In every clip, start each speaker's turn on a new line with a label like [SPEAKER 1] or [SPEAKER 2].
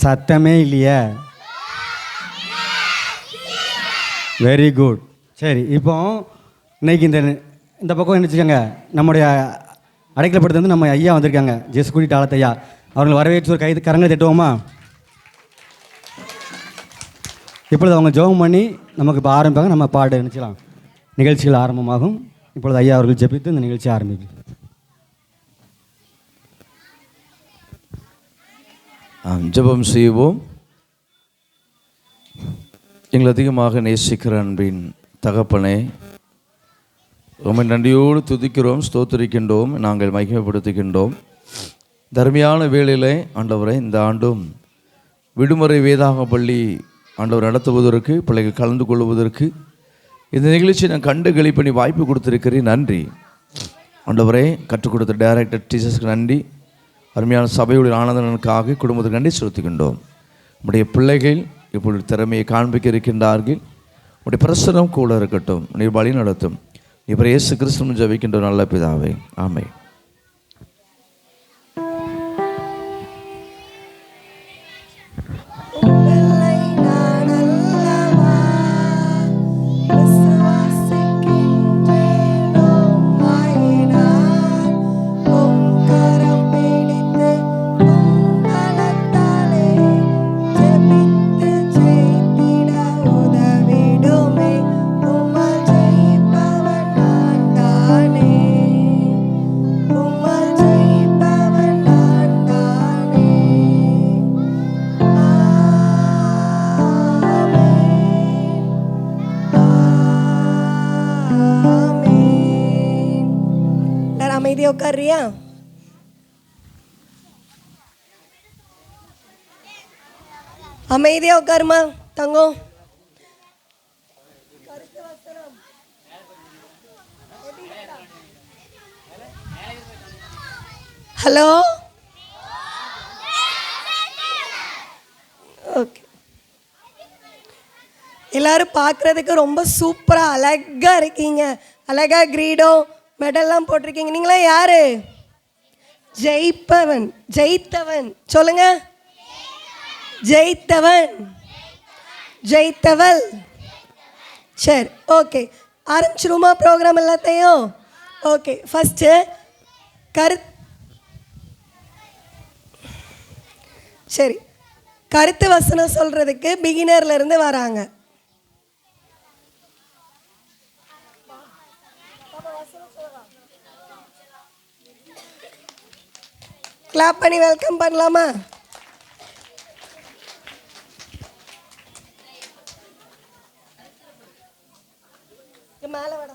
[SPEAKER 1] சத்தமே இல்லையே. Very good. சரி, இப்போ இன்னைக்கு இந்த பக்கம் நினச்சிக்கோங்க, நம்முடைய அடைக்கலப்படுத்து வந்து நம்ம ஐயா வந்திருக்காங்க, ஜெஸ்குடி டாலத் ஐயா. அவங்களை வரவேற்று ஒரு கரங்களை தட்டுவோமா? இப்பொழுது அவங்க ஜெபம் பண்ணி நமக்கு இப்போ ஆரம்பிப்பாங்க. நம்ம பாட நினச்சிக்கலாம். நிகழ்ச்சிகள் ஆரம்பமாகும். இப்பொழுது ஐயா அவர்கள் ஜெபித்து இந்த நிகழ்ச்சி ஆரம்பிக்கும்.
[SPEAKER 2] ஜெபம் செய்வோம். எங்கள் அதிகமாக நேசிக்கிற அன்பின் தகப்பனே, ரொம்ப நன்றியோடு துதிக்கிறோம், ஸ்தோத்திரிக்கின்றோம், நாங்கள் மகிமைப்படுத்துகின்றோம். தர்மையான வேளையிலே ஆண்டவரை இந்த ஆண்டும் விடுமுறை வேதாக பள்ளி ஆண்டவர் நடத்துவதற்கு, பிள்ளைகள் கலந்து கொள்வதற்கு இந்த நிகழ்ச்சி நான் கண்டு களிப்பணி வாய்ப்பு கொடுத்துருக்கிறேன். நன்றி ஆண்டவரே. கற்றுக் கொடுத்த டைரக்டர் டீச்சர்ஸ்க்கு நன்றி. அருமையான சபையுடைய ஆனந்தனுக்காக குடும்பத்துக்கு நன்றி செலுத்துகின்றோம். நம்முடைய பிள்ளைகள் இப்பொழுது திறமையை காண்பிக்க இருக்கின்றார்கள். உடைய பிரசனம் கூட இருக்கட்டும், நீர் வழி நடத்தும். இப்போ இயேசு கிறிஸ்துவின் ஜெபிக்கின்ற நல்ல பிதாவே, ஆமென்.
[SPEAKER 3] உட்காரியா? அமைதியா உட்காருமா தங்கம். Hello, okay. எல்லாரும் பார்க்குறதுக்கு ரொம்ப சூப்பராக அழகாக இருக்கீங்க. அழகாக கிரீடோ மெடல்லாம் போட்டிருக்கீங்க. நீங்களாம் யாரு? ஜெயிப்பவன், ஜெயித்தவன். சொல்லுங்க. ஜெயித்தவன், ஜெயித்தவள். சரி, ஓகே. ஆரம்பிச்சிருமா ப்ரோக்ராம் எல்லாத்தையும்? ஓகே. ஃபஸ்ட்டு சரி, கருத்து வசனம் சொல்கிறதுக்கு பிகினர்லேருந்து வராங்க. கிளாப் பண்ணி வெல்கம் பண்ணலாமா? மேலே வர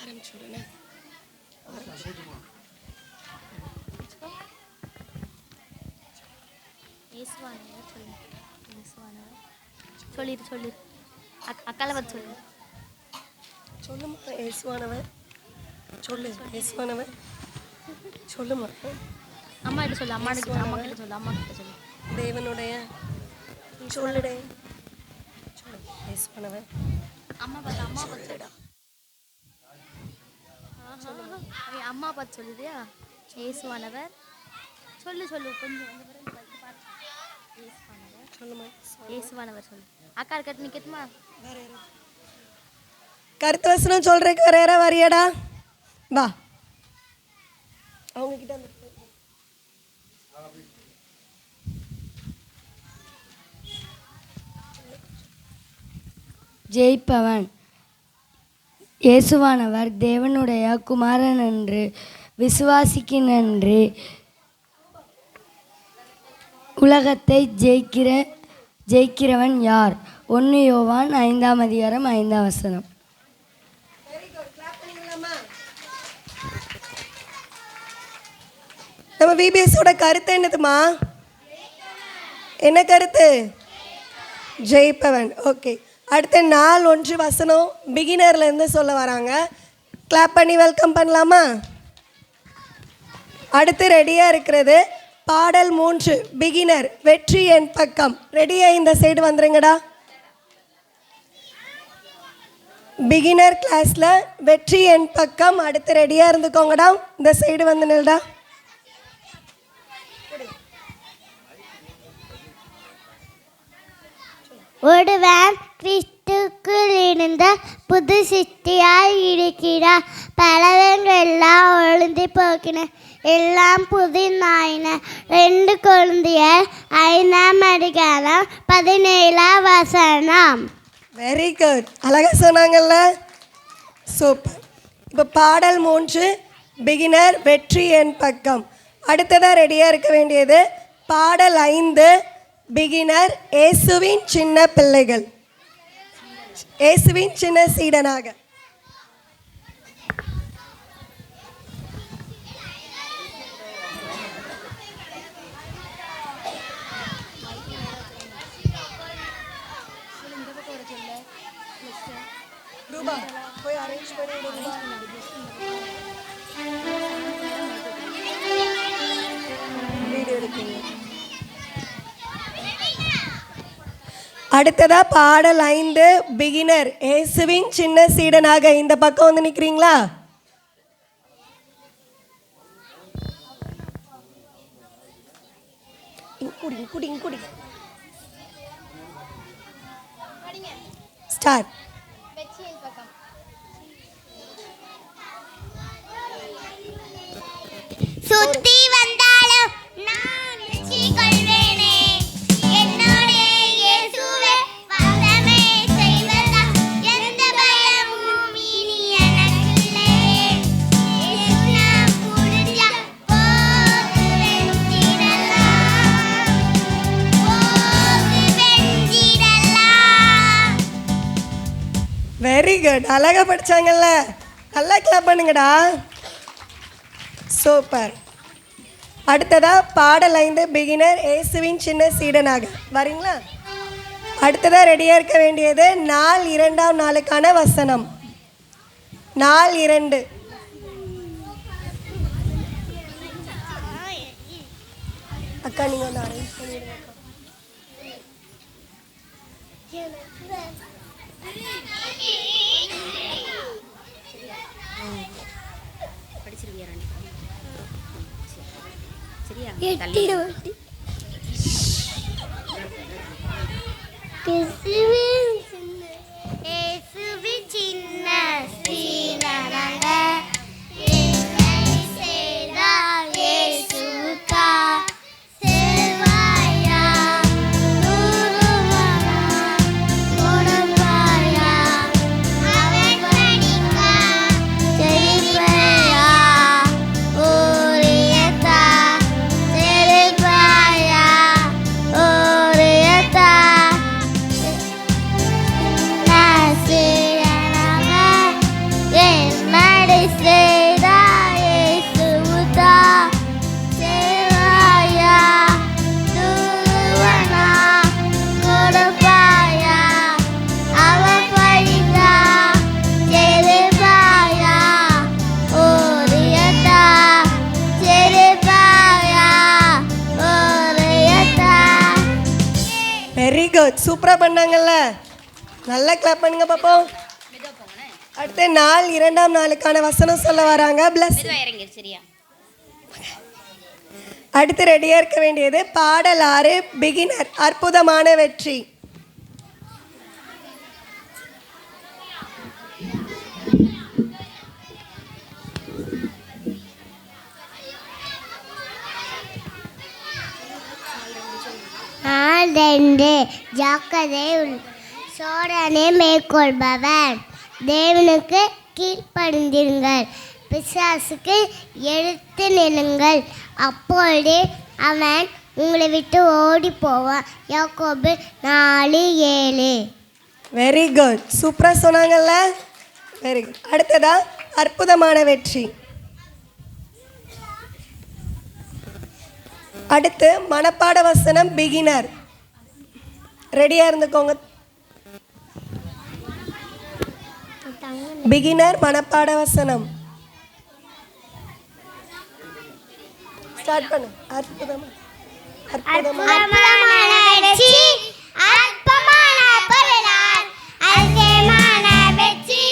[SPEAKER 3] ஆரம்பிச்சுடுங்க.
[SPEAKER 4] சொல்லிடு அக்கால வந்து சொல்லு.
[SPEAKER 3] சொல்லுமா ஏசுவானவர். சொல்லு ஏசுவானவர். சொல்லுமா.
[SPEAKER 4] அம்மா கிட்ட சொல்லு. அம்மா கிட்ட சொல்லு. அம்மா கிட்ட சொல்லு.
[SPEAKER 3] தேவனுடைய சொல்லுடே. சொல்லு ஏசுவானவர்.
[SPEAKER 4] அம்மா பார்த்து அம்மா பார்த்து சொல்லுதியா? ஏசுவானவர். சொல்லு கொஞ்சம்
[SPEAKER 3] சொல்லுமா.
[SPEAKER 4] ஏசுவானவர் சொல்லு. அக்கா கட்டு நிக்கட்டுமா?
[SPEAKER 3] கருத்து வசனம் சொல்றதுக்கு வேற யாரா வரியாடா? வா. அவங்க கிட்ட
[SPEAKER 5] ஜெயிப்பவன். இயேசுவானவர் தேவனுடைய குமாரன் என்று விசுவாசிக்கின்றே உலகத்தை ஜெயிக்கிறவன் யார்? 1 யோவான் 5ஆம் அதிகாரம் 5ஆம் வசனம்.
[SPEAKER 3] நம்ம விபிஎஸோட கருத்து என்னதுமா? என்ன கருத்து? ஜெயிப்பவன். ஓகே. அடுத்த 4:1 வசனம் பிகினர்லேருந்து சொல்ல வராங்க. கிளாப் பண்ணி வெல்கம் பண்ணலாமா? அடுத்து ரெடியாக இருக்கிறது பாடல் 3 பிகினர் வெற்றி என் பக்கம். ரெடியாக இந்த சைடு வந்துருங்கடா. பிகினர் கிளாஸில் வெற்றி என் பக்கம். அடுத்து ரெடியாக இருந்துக்கோங்கடா. இந்த சைடு வந்து நில்டா.
[SPEAKER 6] ஒருவன் கிறிஸ்துக்குள் இருந்த புது சிருஷ்டியாய் இருக்கிறார். பலவெல்லாம் ஒழுந்து போக்கின, எல்லாம் புதினாயின. 2 Corinthians 5:17.
[SPEAKER 3] வெரி குட், அழகாக சொன்னாங்கல்ல, சூப்பர். இப்போ பாடல் 3 பிகினர் வெற்றி என் பக்கம். அடுத்ததாக ரெடியாக இருக்க வேண்டியது பாடல் 5 பிகினர் இயேசுவின் சின்ன பிள்ளைகள். இயேசுவின் சின்ன சீடனாக. ரூபா போய் அரேஞ்ச் பண்ணி விடுங்க. வீடியோ எடுக்கீங்க. அடுத்ததா பாடல் 5 பிகினர் இயேசுவின் சின்ன சீடனாக. இந்த பக்கம் வந்து நிற்கிறீங்களா? ஸ்டார்ட்.
[SPEAKER 6] சுத்தி வந்தாலும் நான் வெற்றி கொள்வேனே. என்னோட இயேசுவே வல்லமை செய்வதால் எந்த பயமும் இனி எனக்கில்லை. இயேசு நான் புரிஞ்சா போது வெற்றிடலாம், போது வெற்றிடலாம்.
[SPEAKER 3] வெரி குட், அழகாக படித்தாங்கல்ல, நல்லா கிளாப் பண்ணுங்கடா. சூப்பர். அடுத்ததா பாடல் 5 பிகினர் இயேசுவின் சின்ன சீடனாக. வரீங்களா? அடுத்ததாக ரெடியாக இருக்க வேண்டியது நாள் 2ஆம் நாளுக்கான வசனம். நாள் 2. அக்கா நீங்கள் வந்து அரேஞ்ச் பண்ணிடுங்க.
[SPEAKER 6] இயேசுவின் சின்ன சீடனாக செய்தார் இயேசுக்கா செல்வாயா நூறுவனா கொடுப்பாயா அவன் படிக்கா செழிப்பையா ஓரியத்தா செழிப்பாயா ஓரியத்தா
[SPEAKER 3] வெரி குட், சூப்பராக பண்ணாங்கல்ல, நல்லா கிளாப் பண்ணுங்க பாப்போம். அடுத்து நாள் 2ஆம் நாளுக்கான வசனம் சொல்ல வராங்க. பிளஸ். அடுத்து ரெடியாக இருக்க வேண்டியது பாடல் 6 பிகினர் அற்புதமான வெற்றி.
[SPEAKER 6] நாள் 2 ஜாக்கிரதை சோதனை மேற்கொள்பவன். தேவனுக்கு கீழ்ப்படிந்திருங்கள், பிசாசுக்கு எடுத்து நிலுங்கள், அப்பொழுது அவன் உங்களை விட்டு ஓடி போவான். யாக்கோபு 4:7.
[SPEAKER 3] வெரி குட், சூப்பராக சொன்னாங்கல்ல, வெரி குட். அடுத்ததா அற்புதமான வெற்றி. அடுத்து மனப்பாட வசனம் பிகினர். ரெடியாக இருந்துக்கோங்க. பிகினர் மனப்பாட வசனம் ஸ்டார்ட் பண்ணு.
[SPEAKER 6] அற்புதமான வெற்றி, அற்பமான பொருளால் அதிசயமான வெற்றி,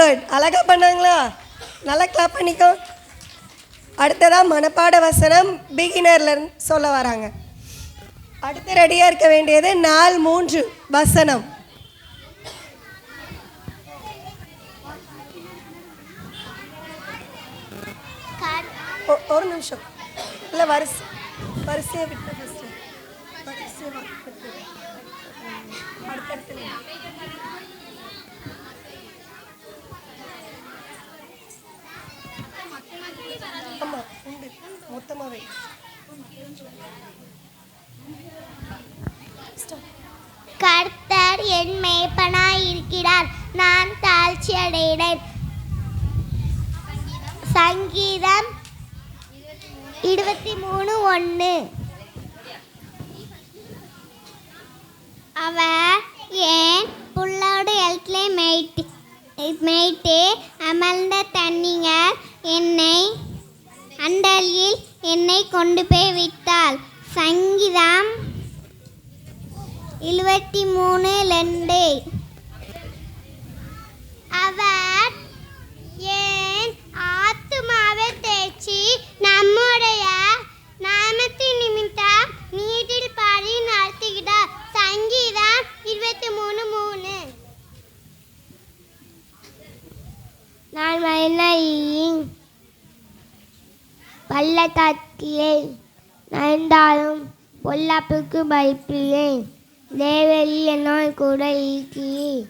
[SPEAKER 3] குட். அழகா பண்ணாங்களா? நல்லா கிளாப் பண்ணிக்கோ. அடுத்ததாக மனப்பாட வசனம் பிகினர்ல இருந்து சொல்ல வராங்க. அடுத்து ரெடியாக இருக்க வேண்டியது 4-3 வசனம். ஒரு நிமிஷம் இல்லை, வரிசையை விட்டு அடுத்தடுத்து ஆமாம் உண்டு மொத்தமாகவே.
[SPEAKER 6] கர்த்தர் என் மேய்ப்பனாய் இருக்கிறார், நான் தாழ்ச்சி அடைகிறேன். சங்கீதம் 23:1. அவர் என் புல்லோடு எழுத்திலே மேய்த்து அமர்ந்த தண்ணீர் என்னை அண்டலில் என்னை கொண்டு போய் விட்டாள். சங்கீதம் 23:2. அவர் என் ஆத்துமாவை தேய்ச்சி நம்முடைய நாமத்தின் நிமித்தம் நீட்டில் பாடி நடத்துகிறார். சங்கீதம் 23:3. நான் மலையின் பள்ளத்தாக்கிலே நடந்தாலும் பொல்லாப்புக்கு பயப்படுவேன். தேவரில் என்னோடு கூட இருக்கிறீர்.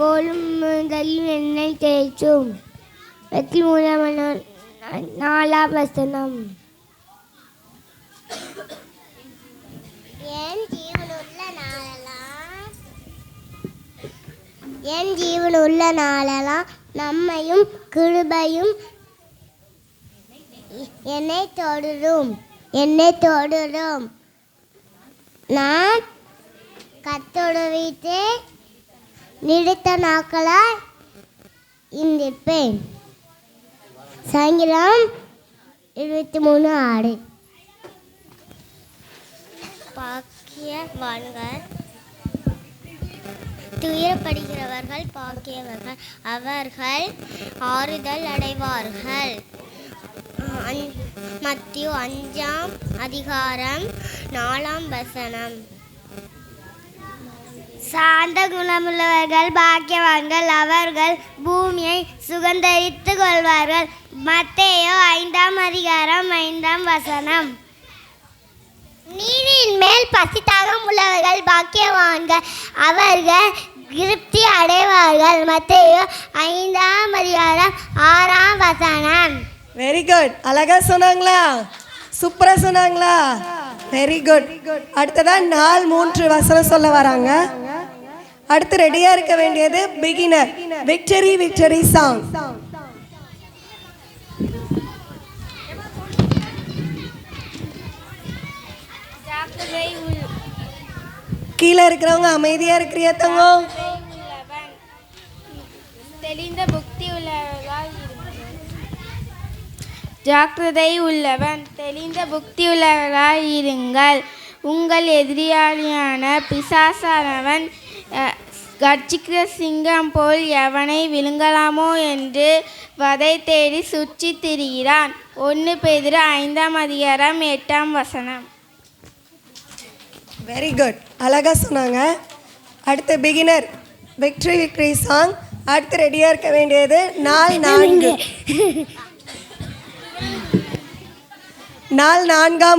[SPEAKER 6] கோலுமுதலில் என்னை தேய்ச்சும். 4 வசனம். என் ஜீவனுள்ள நாளெல்லாம் நம்மையும் கிருபையும் என்னை தொடரும். நான் கர்த்தருடைய வீட்டில் நிறுத்த நாட்களாய் இருந்திருப்பேன். சங்கீதம் 23:6. பாக்கியவான்கள் துயரப்படுகிறவர்கள் பாக்கியவர்கள், அவர்கள் ஆறுதல் அடைவார்கள். மத்தேயு 5:4 வசனம். சாந்த குணமுள்ளவர்கள் பாக்கியவான்கள், அவர்கள் பூமியை சுகந்தரித்துக் கொள்வார்கள். மத்தேயு 5:5 வசனம். நீரின் மேல் பசித்தாகம் உள்ளவர்கள் பாக்கியவான்கள், அவர்கள் திருப்தி அடைவார்கள். மத்தேயு 5:6 வசனம்.
[SPEAKER 3] Very good. அழகா சொன்னாங்களா? சூப்பரா சொன்னாங்களா? Very good. அடுத்ததா 4-3 வசனம் சொல்ல வராங்க. அடுத்து ரெடியா இருக்க வேண்டியது பிகினர் விக்டரி சாங். கீழே இருக்கிறவங்க அமைதியா இருக்கிறியா தங்கம்?
[SPEAKER 7] தெளிந்த புக்தி உள்ளவர்களாய் ஜாக்கிரதை உள்ளவன் தெளிந்த புக்தி உள்ளவர்களாய் இருங்கள். உங்கள் எதிரியாளியான பிசாசானவன் கர்ஜிக்கிற சிங்கம் போல் எவனை விழுங்கலாமோ என்று வதை தேடி சுற்றி திரிகிறான். 1 பேதுரு 5:8 வசனம்.
[SPEAKER 3] Very good. அழகா சொன்னாங்க. அடுத்து பிகினர் விக்டரி சாங். அடுத்து ரெடியா இருக்க வேண்டியது 4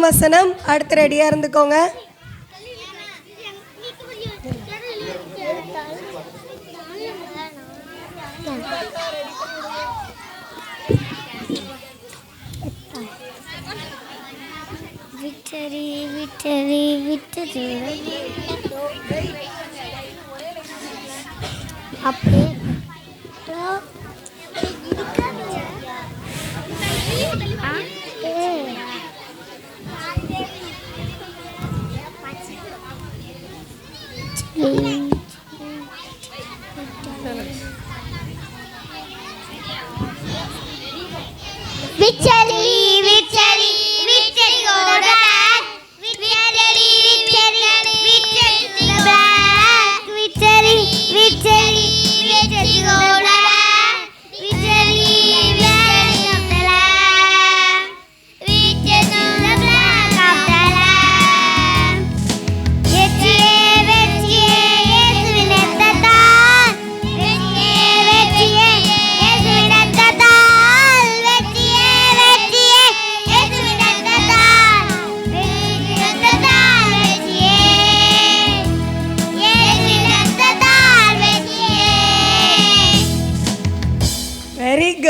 [SPEAKER 3] வசனம். அடுத்து ரெடியா இருந்துக்கோங்க.
[SPEAKER 6] விக்டரி அப்படியே விச்சலி விச்சலி விச்சலி கோடா விச்சலி விச்சலி விச்சலி விச்சலி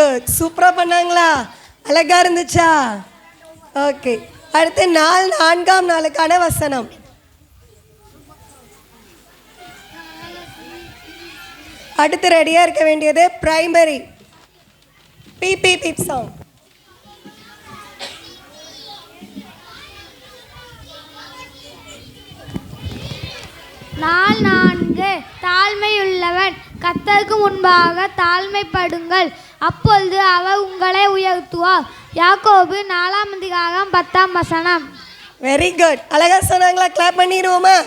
[SPEAKER 3] குட், சூப்பராக பண்ணாங்களா? அழகா இருந்துச்சா? ஓகே, அடுத்து 4ஆம் நாளுக்கான வசனம். அடுத்து ரெடியாக இருக்க வேண்டியது பிரைமரி பிபி சாங்.
[SPEAKER 7] நாள் 4 தாழ்மையுள்ளவன் கர்த்தருக்கு முன்பாக தாழ்மைப்படுங்கள், அப்பொழுது அவர் உங்களை உயர்த்துவார். யாக்கோபு 4ஆம் அதிகாரம் 10ஆம் வசனம்.
[SPEAKER 3] வெரி குட், அழகா சொன்னாங்களா? கிளாப் பண்ணிடுவோமா?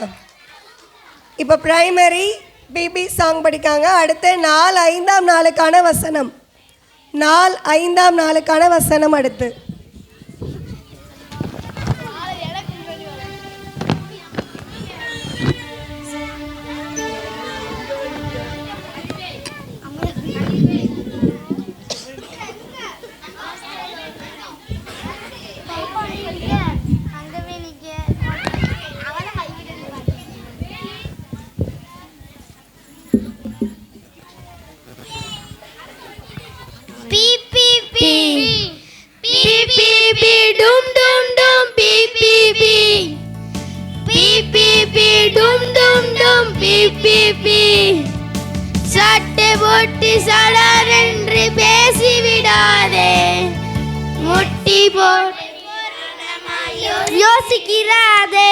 [SPEAKER 3] இப்போ பிரைமரி பிபி சாங் படிக்காங்க. அடுத்து 5ஆம் நாளுக்கான வசனம். 5ஆம் நாளுக்கான வசனம் அடுத்து.
[SPEAKER 7] சட்டை போட்டு சடரென்று பேசிவிடாதே, முட்டி போட்டு யோசிக்கிறாதே.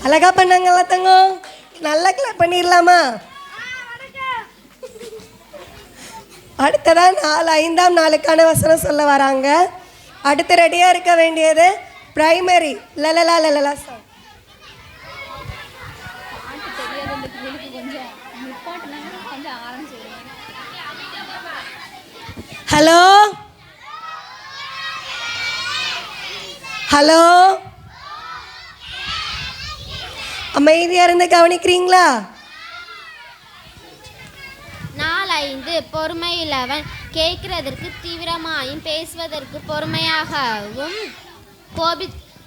[SPEAKER 7] அழகா பண்ணாங்களா தங்கம்? நல்லா கிளாப் பண்ணிடலாமா? அடுத்ததான் 5ஆம் நாளுக்கான வசனம் சொல்ல வராங்க. அடுத்து ரெடியாக இருக்க வேண்டியது பிரைமரி லலலா லலலா சாங். ஹலோ ஹலோ, அமைதியாக இருந்து கவனிக்கிறீங்களா?
[SPEAKER 4] 4 பொறுமையுள்ளவன் கேட்கிறதற்கு தீவிரமாயும் பேசுவதற்கு பொறுமையாகவும்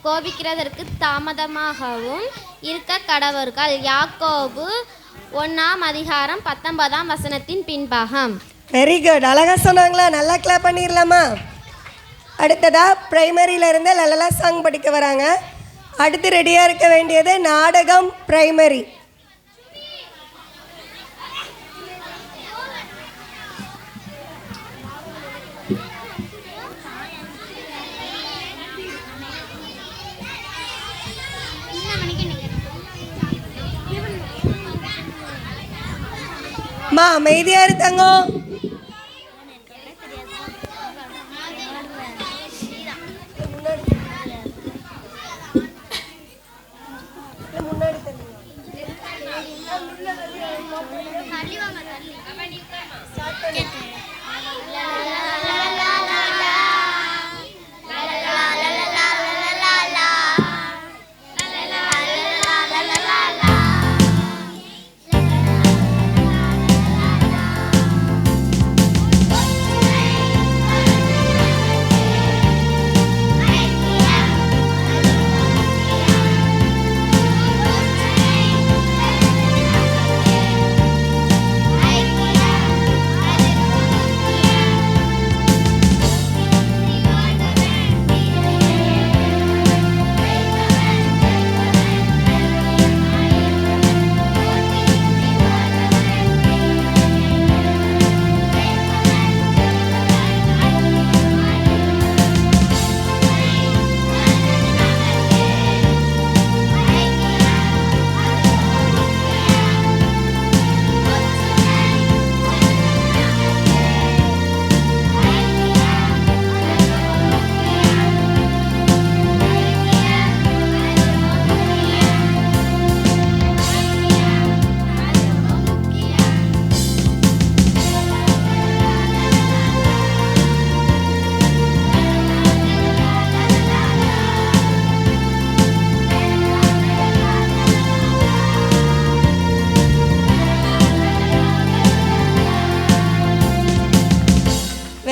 [SPEAKER 4] கோபிக்கிறதற்கு தாமதமாகவும் இருக்க கடவர்கள். யாக்கோபு 1ஆம் அதிகாரம் 19ஆம் வசனத்தின் பின்பாகம்.
[SPEAKER 3] வெரி குட், அழகா சொன்னாங்களா? நல்லா கிளாப் பண்ணிடலாமா? அடுத்ததா பிரைமரியில இருந்து லலலா சாங் படிக்க வராங்க. அடுத்து ரெடியாக இருக்க வேண்டியது நாடகம் பிரைமரி. மா அமைதியா இருக்காங்க.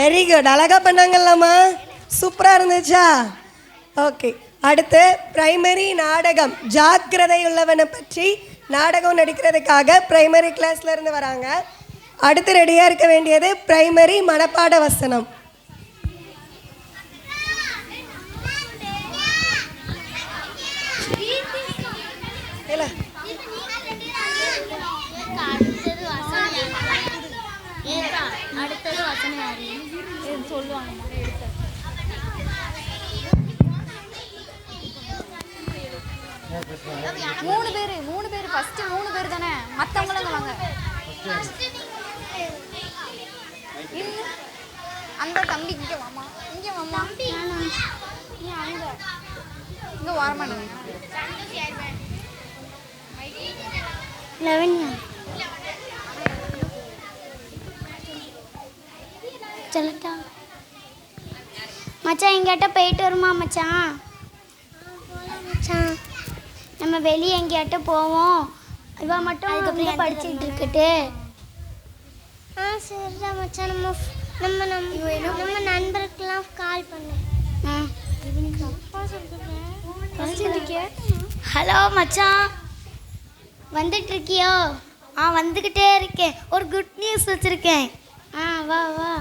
[SPEAKER 3] வெரி குட், அழகாக பண்ணாங்கல்லம்மா, சூப்பராக இருந்துச்சா? ஓகே, அடுத்து பிரைமரி நாடகம் ஜாக்கிரதை உள்ளவனை பற்றி நாடகம் நடிக்கிறதுக்காக பிரைமரி கிளாஸ்ல இருந்து வராங்க. அடுத்து ரெடியாக இருக்க வேண்டியது பிரைமரி மனப்பாட வசனம். இல்ல
[SPEAKER 4] அடுத்தது வசனம் யாரு சொல்லுவாங்க. மூணு பேர் ஃபர்ஸ்ட் 3 பேர் தானே, மற்றவங்களும் வாங்க. அந்த தம்பி இங்கே வாமா, இங்கே வாமா, நீ அங்கே இங்கே வரமாட்டேங்க.
[SPEAKER 6] லவண்யா சொல்லட்டா மச்சான், எங்கிட்ட போயிட்டு வருமா மச்சான்? மச்சான், நம்ம வெளியே எங்கேயாட்ட போவோம். இவ மட்டும் அதுக்கப்புறம் படிச்சுட்டு இருக்கட்டு. சரிதான் மச்சான், நம்ம நண்பருக்கெல்லாம் கால் பண்ணு. ஹலோ மச்சான், வந்துட்டு இருக்கியோ? வந்துக்கிட்டே இருக்கேன். ஒரு குட் நியூஸ் வச்சுருக்கேன். வா வா.